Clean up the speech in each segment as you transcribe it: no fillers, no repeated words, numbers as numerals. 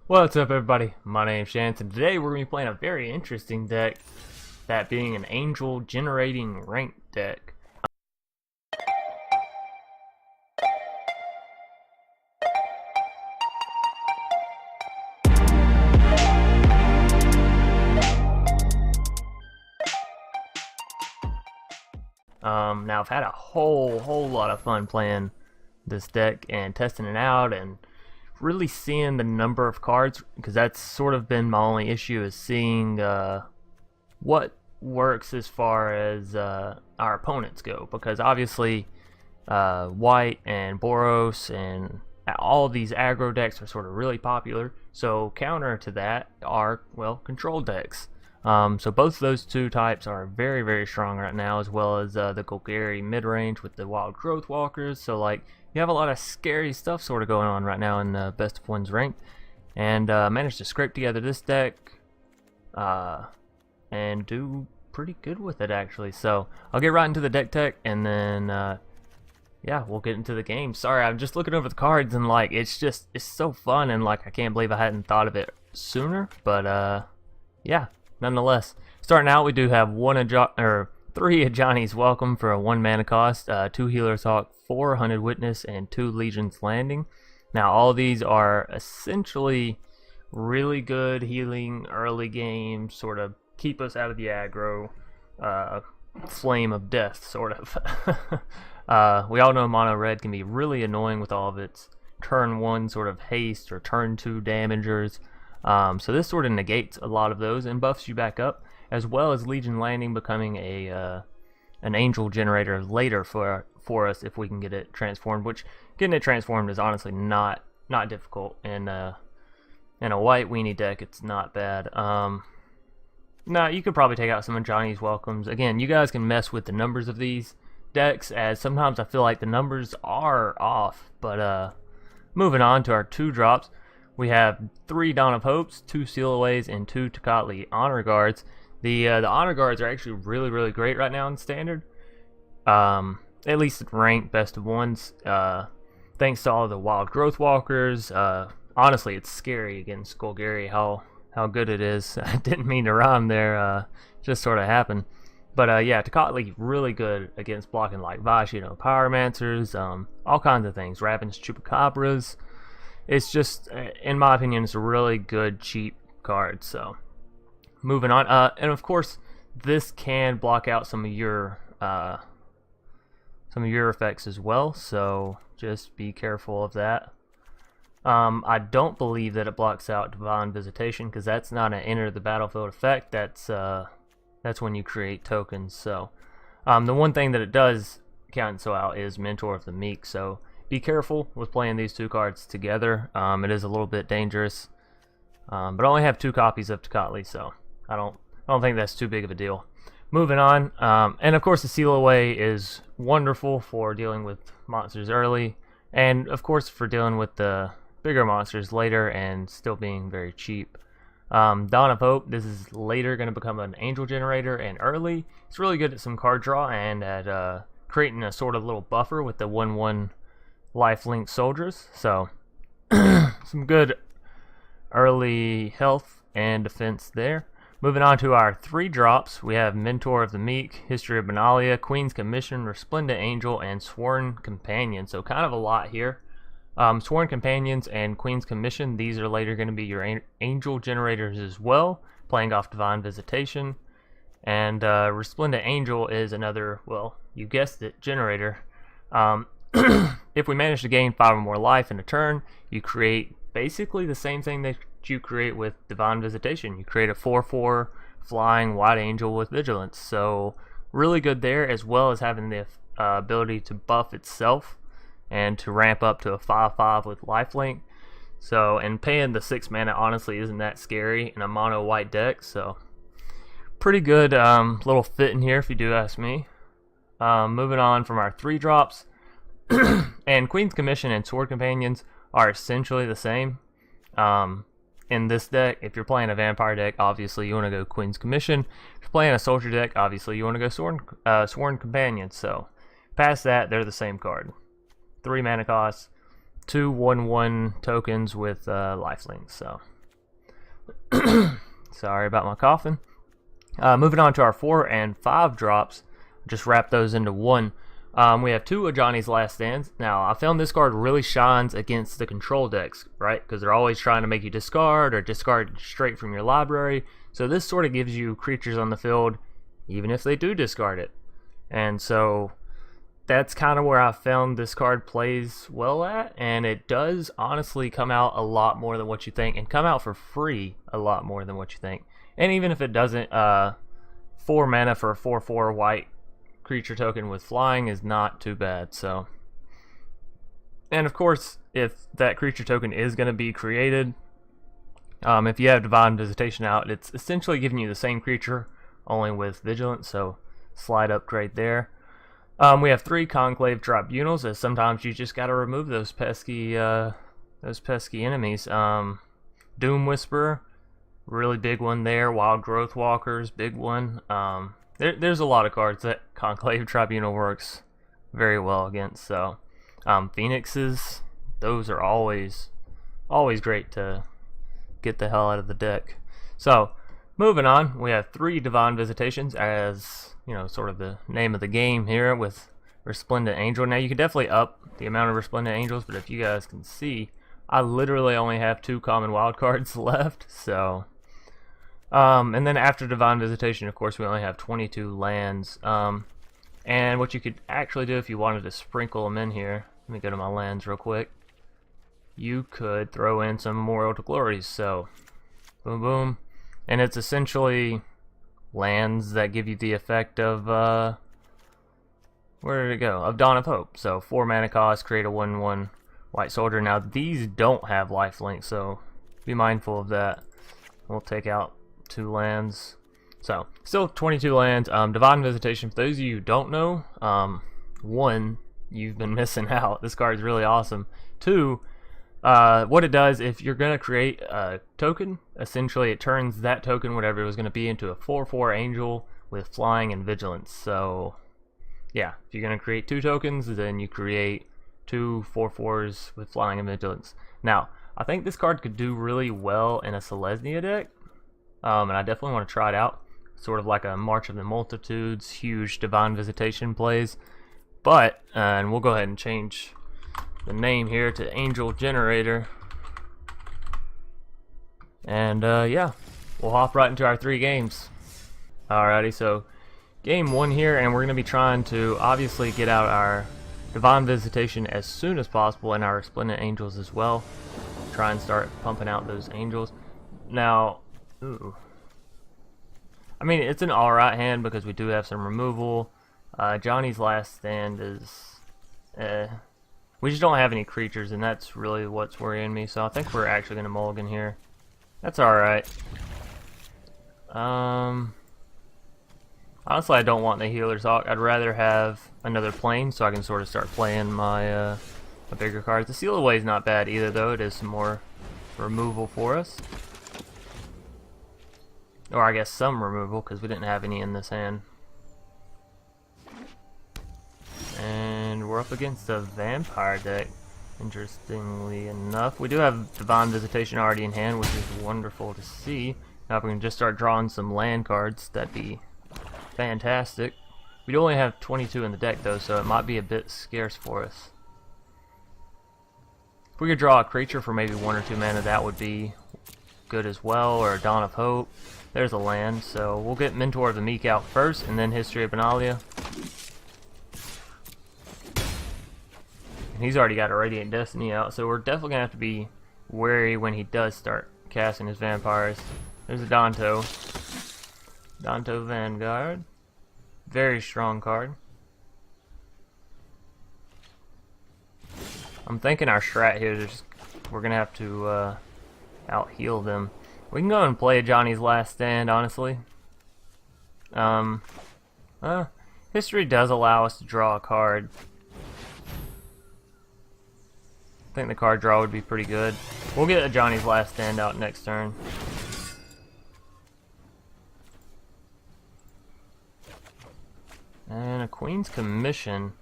What's up, everybody? My name's Chance, and today we're going to be playing a very interesting deck, that being an Angel generating rank deck. Now I've had a whole lot of fun playing this deck and testing it out and really seeing the number of cards, because that's sort of been my only issue, is seeing what works as far as our opponents go, because obviously White and Boros and all of these aggro decks are sort of really popular, so counter to that are, well, control decks. So both of those two types are very strong right now, as well as the Golgari mid-range with the Wild Growth Walkers. So like, you have a lot of scary stuff sort of going on right now in Best of One's ranked, and managed to scrape together this deck and do pretty good with it, actually. So I'll get right into the deck tech, and then yeah, we'll get into the game. Sorry, I'm just looking over the cards, and like, it's so fun, and like, I can't believe I hadn't thought of it sooner. But yeah, nonetheless, starting out, we do have three Ajani's Welcome for a 1 mana cost, 2 Healer's Hawk, 4 Hunted Witness, and 2 Legion's Landing. Now, all these are essentially really good healing early game, sort of keep us out of the aggro flame of death, sort of. We all know mono red can be really annoying with all of its turn 1 sort of haste or turn 2 damagers. So this sort of negates a lot of those and buffs you back up, as well as Legion Landing becoming an Angel generator later for us if we can get it transformed. Which, getting it transformed is honestly not difficult. In a white weenie deck, it's not bad. Now you could probably take out some Ajani's Welcomes. Again, you guys can mess with the numbers of these decks, as sometimes I feel like the numbers are off. But moving on to our 2 drops. We have 3 Dawn of Hopes, 2 Sealaways, and 2 Tocatli Honor Guards. The Honor Guards are actually really great right now in Standard. At least in ranked Best of Ones. Thanks to all of the Wild Growth Walkers. Honestly, it's scary against Golgari how good it is. I didn't mean to rhyme there. Just sort of happened. But yeah, Tocatli really good against blocking like Vashino, Pyromancers, all kinds of things. Ravens, Chupacabras. It's just, in my opinion, it's a really good, cheap card. So, moving on. And of course, this can block out some of your effects as well. So, just be careful of that. I don't believe that it blocks out Divine Visitation, because that's not an enter the battlefield effect. That's when you create tokens. So, the one thing that it does cancel out is Mentor of the Meek. So, be careful with playing these 2 cards together. It is a little bit dangerous, but I only have 2 copies of Tocatli, so I don't think that's too big of a deal. Moving on, and of course the Seal Away is wonderful for dealing with monsters early, and of course for dealing with the bigger monsters later, and still being very cheap. Dawn of Hope, this is later going to become an Angel generator, and early it's really good at some card draw and at creating a sort of little buffer with the 1/1 lifelink soldiers. So some good early health and defense there. Moving on to our 3 drops, we have Mentor of the Meek, History of Benalia, Queen's Commission, Resplendent Angel, and Sworn Companion. So kind of a lot here. Sworn Companions and Queen's Commission, these are later going to be your Angel generators as well, playing off Divine Visitation. And Resplendent Angel is another, well, you guessed it, generator. If we manage to gain 5 or more life in a turn, you create basically the same thing that you create with Divine Visitation. You create a 4/4 flying white angel with Vigilance. So really good there, as well as having the ability to buff itself and to ramp up to a 5/5 with lifelink. So, and paying the 6 mana honestly isn't that scary in a mono white deck. So pretty good little fit in here if you do ask me. Moving on from our 3 drops. And Queen's Commission and Sword Companions are essentially the same. In this deck, if you're playing a Vampire deck, obviously you want to go Queen's Commission. If you're playing a Soldier deck, obviously you want to go Sworn Companions. So, past that, they're the same card. 3 mana costs, 2 1/1 tokens with lifelink. So, Sorry about my coughing. Moving on to our 4 and 5 drops, just wrap those into one. We have 2 Ajani's Last Stands. Now, I found this card really shines against the control decks, right? Because they're always trying to make you discard or discard straight from your library. So this sort of gives you creatures on the field, even if they do discard it. And so that's kind of where I found this card plays well at, and it does honestly come out a lot more than what you think, and come out for free a lot more than what you think. And even if it doesn't, 4 mana for a 4/4 white creature token with flying is not too bad. So, and of course, if that creature token is going to be created, if you have Divine Visitation out, it's essentially giving you the same creature, only with Vigilance, so slight upgrade there. We have 3 Conclave Tribunals, as sometimes you just gotta remove those pesky enemies. Doom Whisperer, really big one there. Wild Growth Walkers, big one. There's a lot of cards that Conclave Tribunal works very well against. So, Phoenixes, those are always great to get the hell out of the deck. So, moving on, we have 3 Divine Visitations, as you know, sort of the name of the game here with Resplendent Angel. Now, you can definitely up the amount of Resplendent Angels, but if you guys can see, I literally only have 2 common wild cards left. So, and then after Divine Visitation, of course, we only have 22 lands. And what you could actually do if you wanted to sprinkle them in here, let me go to my lands real quick. You could throw in some Memorial to Glories. So, boom, boom. And it's essentially lands that give you the effect of, where did it go? Of Dawn of Hope. So 4 mana cost, create a 1/1 white soldier. Now these don't have lifelink, so be mindful of that. We'll take out 2 lands. So still 22 lands. Divine Visitation, for those of you who don't know, 1, you've been missing out. This card is really awesome. 2, what it does, if you're going to create a token, essentially it turns that token, whatever it was going to be, into a 4/4 angel with flying and vigilance. So yeah, if you're going to create 2 tokens, then you create 2 4/4s with flying and vigilance. Now, I think this card could do really well in a Selesnya deck, and I definitely want to try it out. Sort of like a March of the Multitudes, huge Divine Visitation plays. But, and we'll go ahead and change the name here to Angel Generator, and yeah, we'll hop right into our 3 games. Alrighty, so game 1 here, and we're going to be trying to obviously get out our Divine Visitation as soon as possible, and our Resplendent Angels as well. Try and start pumping out those angels. Now, ooh, I mean, it's an alright hand because we do have some removal. Johnny's Last Stand is we just don't have any creatures, and that's really what's worrying me. So I think we're actually going to mulligan here. That's alright. Honestly, I don't want the Healer's Hawk. I'd rather have another plane so I can sort of start playing my bigger cards. The Seal Away is not bad either, though. It is some more removal for us. Or I guess some removal, because we didn't have any in this hand. And we're up against a Vampire deck, interestingly enough. We do have Divine Visitation already in hand, which is wonderful to see. Now if we can just start drawing some land cards, that'd be fantastic. We only have 22 in the deck, though, so it might be a bit scarce for us. If we could draw a creature for maybe 1 or 2 mana, that would be good as well, or a Dawn of Hope. There's a land, so we'll get Mentor of the Meek out first, and then History of Benalia. And he's already got a Radiant Destiny out, so we're definitely going to have to be wary when he does start casting his vampires. There's a Danto. Danto Vanguard. Very strong card. I'm thinking our strat here is we're going to have to out-heal them. We can go and play Ajani's Last Stand, honestly. History does allow us to draw a card. I think the card draw would be pretty good. We'll get Ajani's Last Stand out next turn. And a Queen's Commission.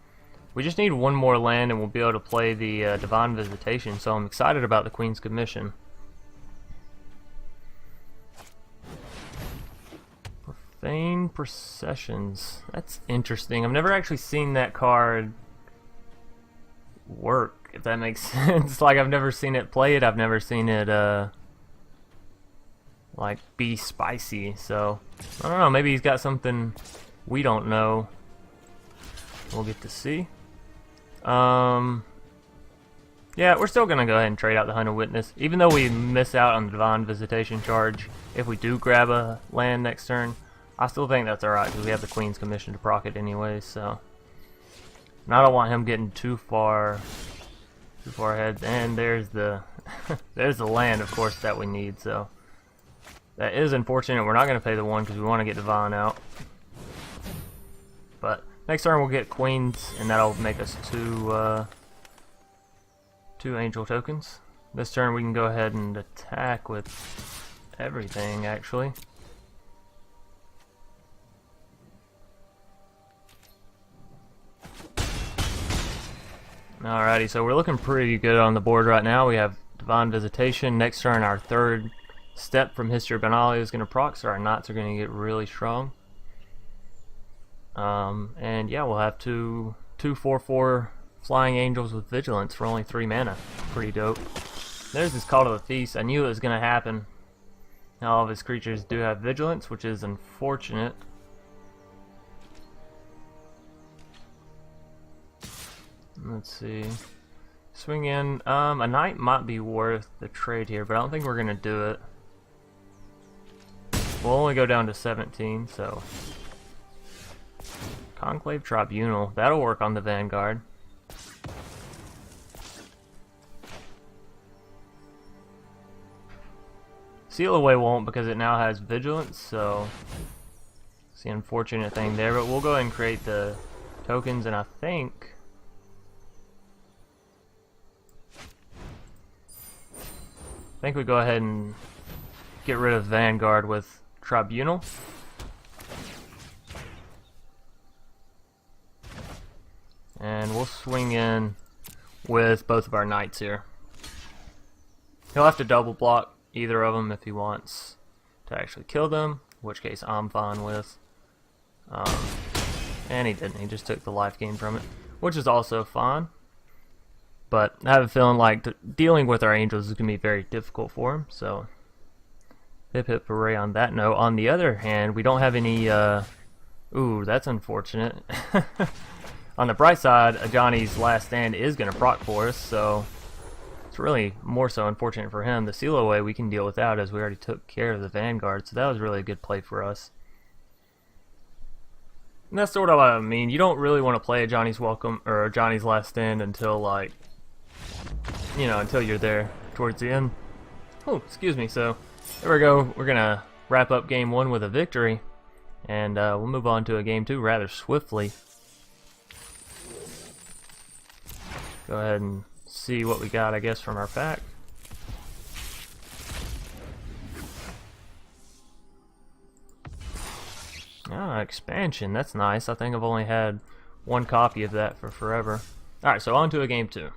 We just need 1 more land and we'll be able to play the Divine Visitation, so I'm excited about the Queen's Commission. Vain Processions. That's interesting. I've never actually seen that card work, if that makes sense. Like, I've never seen it played. I've never seen it, like, be spicy. So, I don't know. Maybe he's got something we don't know. We'll get to see. Yeah, we're still going to go ahead and trade out the Hunted Witness. Even though we miss out on the Divine Visitation charge, if we do grab a land next turn, I still think that's alright, because we have the Queen's Commission to proc it anyway, so. And I don't want him getting too far ahead. And there's the there's the land, of course, that we need, so. That is unfortunate. We're not going to pay the 1 because we want to get Divine out. But next turn we'll get Queens, and that'll make us two Angel tokens. This turn we can go ahead and attack with everything, actually. Alrighty, so we're looking pretty good on the board right now. We have Divine Visitation. Next turn, our third step from History of Benalia is going to proc, so our Knights are going to get really strong. And yeah, we'll have two 4/4 Flying Angels with Vigilance for only 3 mana. Pretty dope. There's this Call to the Feast. I knew it was going to happen. Now all of his creatures do have Vigilance, which is unfortunate. Let's see. Swing in. A Knight might be worth the trade here, but I don't think we're going to do it. We'll only go down to 17, so. Conclave Tribunal. That'll work on the Vanguard. Seal Away won't, because it now has Vigilance, so it's the unfortunate thing there. But we'll go ahead and create the tokens, and I think we go ahead and get rid of Vanguard with Tribunal. And we'll swing in with both of our Knights here. He'll have to double block either of them if he wants to actually kill them, in which case I'm fine with. And he didn't. He just took the life gain from it, which is also fine. But I have a feeling like dealing with our Angels is going to be very difficult for him, so hip hip hooray on that note. On the other hand, we don't have any, ooh, that's unfortunate. On the bright side, Ajani's Last Stand is going to proc for us, so it's really more so unfortunate for him. The Seal Away we can deal without, as we already took care of the Vanguard, so that was really a good play for us. And that's sort of what I mean. You don't really want to play Ajani's Welcome or Ajani's Last Stand until, like, you know, until you're there towards the end. Oh, excuse me. So there we go. We're gonna wrap up game 1 with a victory, and we'll move on to a game 2 rather swiftly. Go ahead and see what we got, I guess, from our pack. Ah, expansion. That's nice. I think I've only had 1 copy of that for forever. Alright, so on to a game 2.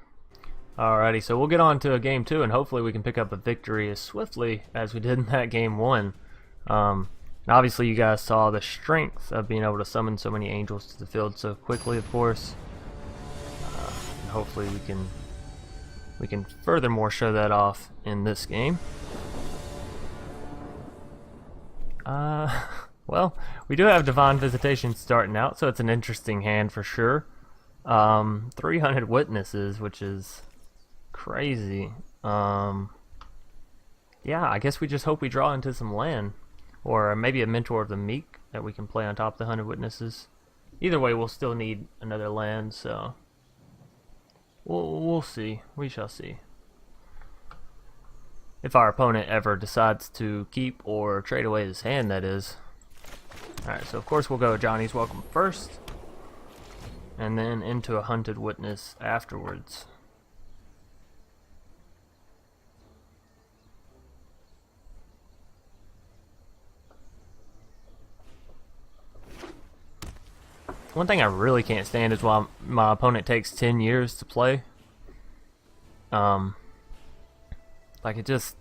Alrighty, so we'll get on to a game 2, and hopefully we can pick up a victory as swiftly as we did in that game 1. Obviously you guys saw the strength of being able to summon so many Angels to the field so quickly, of course. And hopefully we can furthermore show that off in this game. Well, we do have Divine Visitation starting out, so it's an interesting hand for sure. 300 Witnesses, which is crazy. Yeah, I guess we just hope we draw into some land, or maybe a Mentor of the Meek that we can play on top of the 100 Witnesses. Either way, we'll still need another land, so we'll see. We shall see. If our opponent ever decides to keep or trade away his hand, that is. Alright, so of course we'll go Ajani's Welcome first, and then into a Hunted Witness afterwards. One thing I really can't stand is while my opponent takes 10 years to play. Like, it just,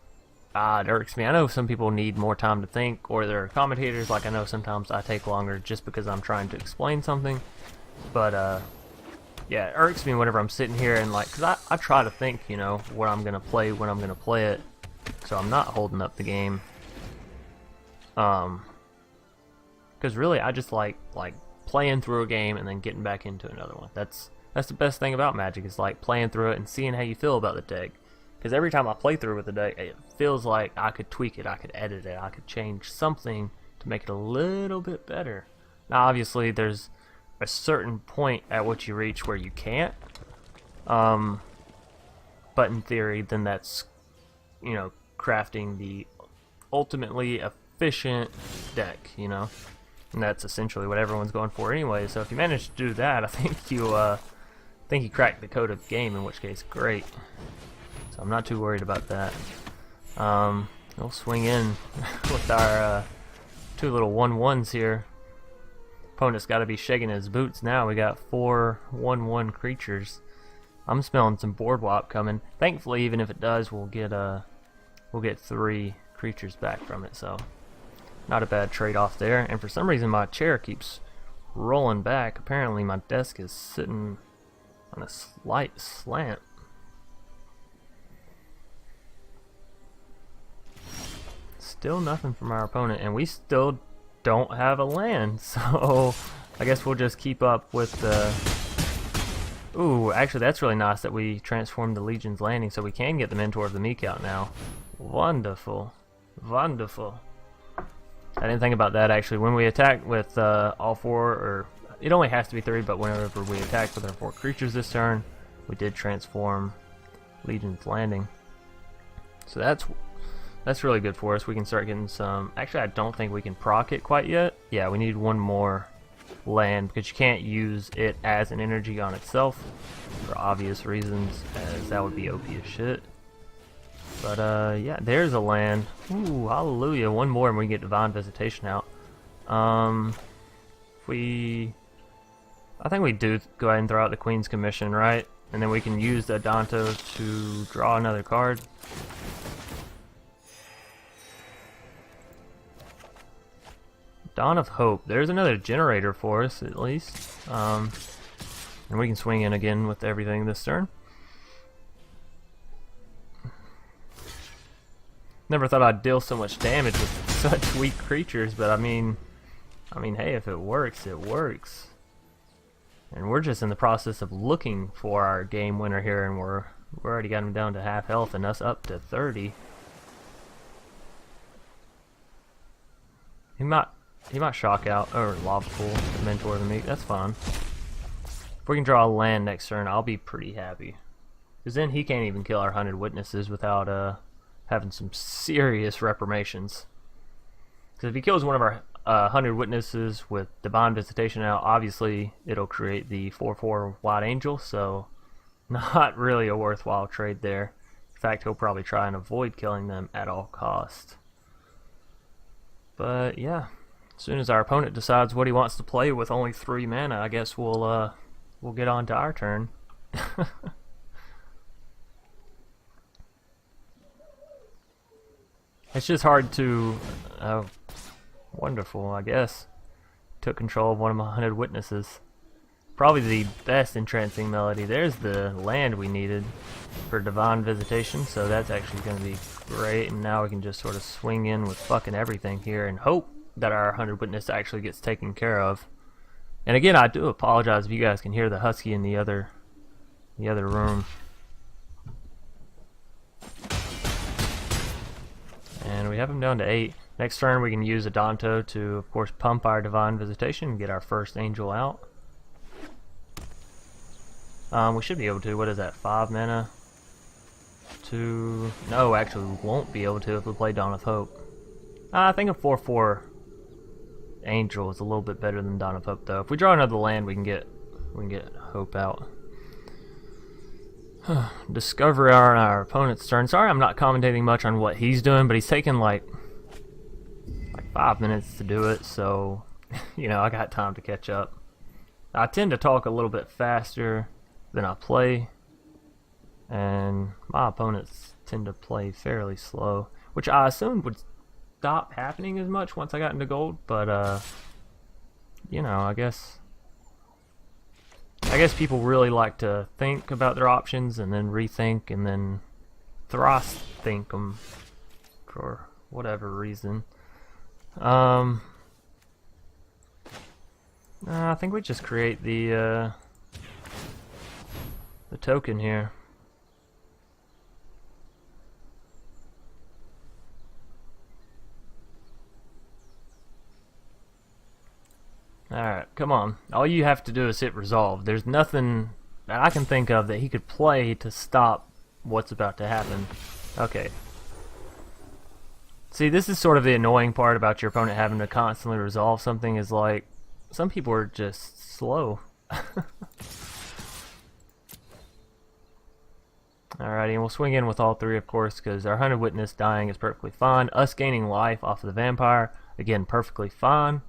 it irks me. I know some people need more time to think, or they're commentators. Like I know sometimes I take longer just because I'm trying to explain something. But yeah, it irks me whenever I'm sitting here and like, cause I try to think, you know, what I'm gonna play when I'm gonna play it, so I'm not holding up the game. Cause really I just like playing through a game and then getting back into another one. That's the best thing about Magic, is like playing through it and seeing how you feel about the deck. Because every time I play through with the deck, it feels like I could tweak it, I could edit it, I could change something to make it a little bit better. Now obviously there's a certain point at which you reach where you can't. But in theory, then that's, you know, crafting the ultimately efficient deck, you know? And that's essentially what everyone's going for anyway. So if you manage to do that, I think you cracked the code of the game, in which case, great. So I'm not too worried about that. We'll swing in with our 2 little 1/1s here. Opponent's got to be shaking his boots now. We got 4 1/1 creatures. I'm smelling some boardwalk coming. Thankfully, even if it does, we'll get 3 creatures back from it. So not a bad trade-off there. And for some reason, my chair keeps rolling back. Apparently, my desk is sitting on a slight slant. Still nothing from our opponent, and we still don't have a land, so I guess we'll just keep up with the... Ooh, actually that's really nice that we transformed the Legion's Landing so we can get the Mentor of the Meek out now. Wonderful. Wonderful. I didn't think about that actually. When we attack with all 4, or it only has to be 3, but whenever we attack with our 4 creatures this turn, we did transform Legion's Landing. So that's really good for us. We can start getting some... Actually, I don't think we can proc it quite yet. Yeah, we need 1 more land, because you can't use it as an energy on itself for obvious reasons, as that would be OP as shit. But yeah, there's a land. Ooh, hallelujah. 1 more and we can get Divine Visitation out. I think we do go ahead and throw out the Queen's Commission, right? And then we can use the Danto to draw another card. Dawn of Hope. There's another generator for us, at least. And we can swing in again with everything this turn. Never thought I'd deal so much damage with such weak creatures, but I mean, hey, if it works, it works. And we're just in the process of looking for our game winner here, and we're already got him down to half health, and us up to 30. He might shock out, or lava pool, the Mentor of the Meek. That's fine. If we can draw a land next turn, I'll be pretty happy. Because then he can't even kill our 100 Witnesses without having some serious reprimations. Because if he kills one of our 100 Witnesses with Divine Visitation out, obviously it'll create the 4/4 White Angel, so not really a worthwhile trade there. In fact, he'll probably try and avoid killing them at all cost. But yeah, as soon as our opponent decides what he wants to play with only 3 mana, I guess we'll get on to our turn. It's just hard to... Oh, wonderful, I guess. Took control of one of my 100 Witnesses. Probably the best entrancing melody. There's the land we needed for Divine Visitation, so that's actually going to be great. And now we can just sort of swing in with fucking everything here and hope that our 100 Witness actually gets taken care of. And again, I do apologize if you guys can hear the husky in the other room. And we have him down to 8. Next turn we can use a Danto to, of course, pump our Divine Visitation and get our first Angel out. We should be able to. What is that? 5 mana? No, actually we won't be able to if we play Dawn of Hope. I think a 4/4 Angel is a little bit better than Dawn of Hope, though. If we draw another land, we can get Hope out. Discovery on our opponent's turn. Sorry I'm not commentating much on what he's doing, but he's taking like 5 minutes to do it, so you know, I got time to catch up. I tend to talk a little bit faster than I play, and my opponents tend to play fairly slow, which I assumed would stop happening as much once I got into gold, but you know, I guess people really like to think about their options and then rethink and then thrust think them for whatever reason. I think we just create the token here. Alright, come on. All you have to do is hit resolve. There's nothing that I can think of that he could play to stop what's about to happen. Okay. See, this is sort of the annoying part about your opponent having to constantly resolve something, is like, some people are just slow. Alrighty, and we'll swing in with all three, of course, because our Hunted Witness dying is perfectly fine. Us gaining life off of the vampire, again, perfectly fine.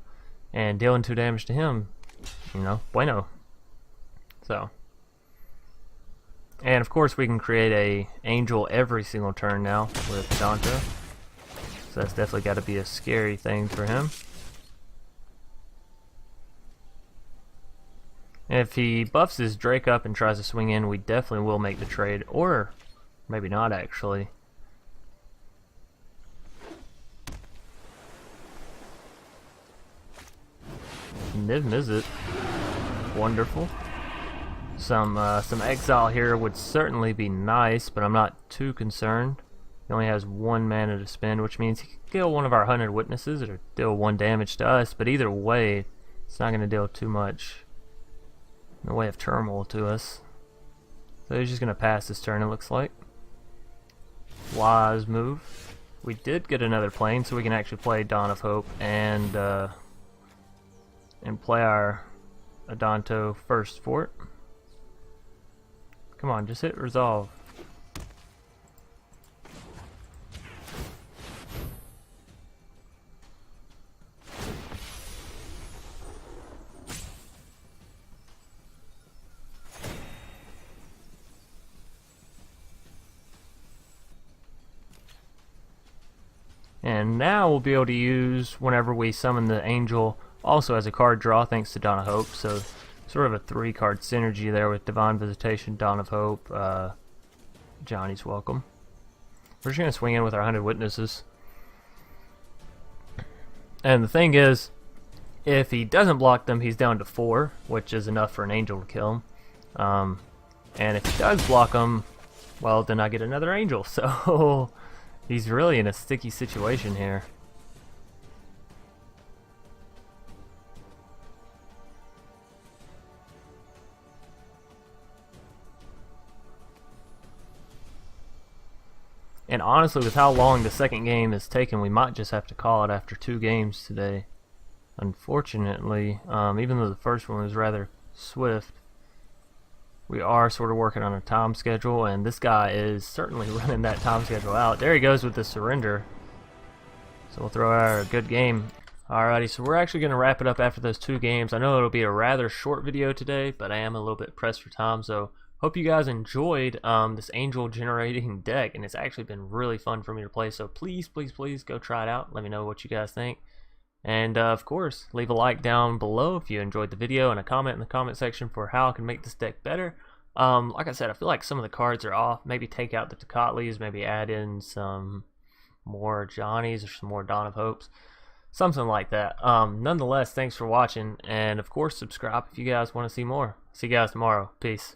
And dealing 2 damage to him, you know, bueno. So, and of course we can create a angel every single turn now with Dante. So that's definitely got to be a scary thing for him. And if he buffs his Drake up and tries to swing in, we definitely will make the trade, or maybe not actually. Niv Mizzet. Wonderful. Some exile here would certainly be nice, but I'm not too concerned. He only has 1 mana to spend, which means he can kill one of our Hunted Witnesses or deal 1 damage to us, but either way, it's not going to deal too much in the way of turmoil to us. So he's just going to pass this turn, it looks like. Wise move. We did get another plane, so we can actually play Dawn of Hope and play our Adanto first fort. Come on, just hit resolve. And now we'll be able to use, whenever we summon the angel, also as a card draw thanks to Dawn of Hope. So sort of a 3-card synergy there with Divine Visitation, Dawn of Hope, Ajani's Welcome. We're just going to swing in with our Hunted Witnesses. And the thing is, if he doesn't block them, he's down to 4, which is enough for an angel to kill him. And if he does block them, well, then I get another angel. So he's really in a sticky situation here. And honestly, with how long the second game is taken, we might just have to call it after 2 games today. Unfortunately, even though the first one was rather swift, we are sort of working on a time schedule, and this guy is certainly running that time schedule out. There he goes with the surrender. So we'll throw out a good game. Alrighty, so we're actually going to wrap it up after those 2 games. I know it'll be a rather short video today, but I am a little bit pressed for time, so hope you guys enjoyed this angel generating deck, and it's actually been really fun for me to play. So please, please, please go try it out. Let me know what you guys think. And of course, leave a like down below if you enjoyed the video, and a comment in the comment section for how I can make this deck better. Like I said, I feel like some of the cards are off. Maybe take out the Tocatlis, maybe add in some more Ajani's or some more Dawn of Hopes. Something like that. Nonetheless, thanks for watching, and of course, subscribe if you guys want to see more. See you guys tomorrow. Peace.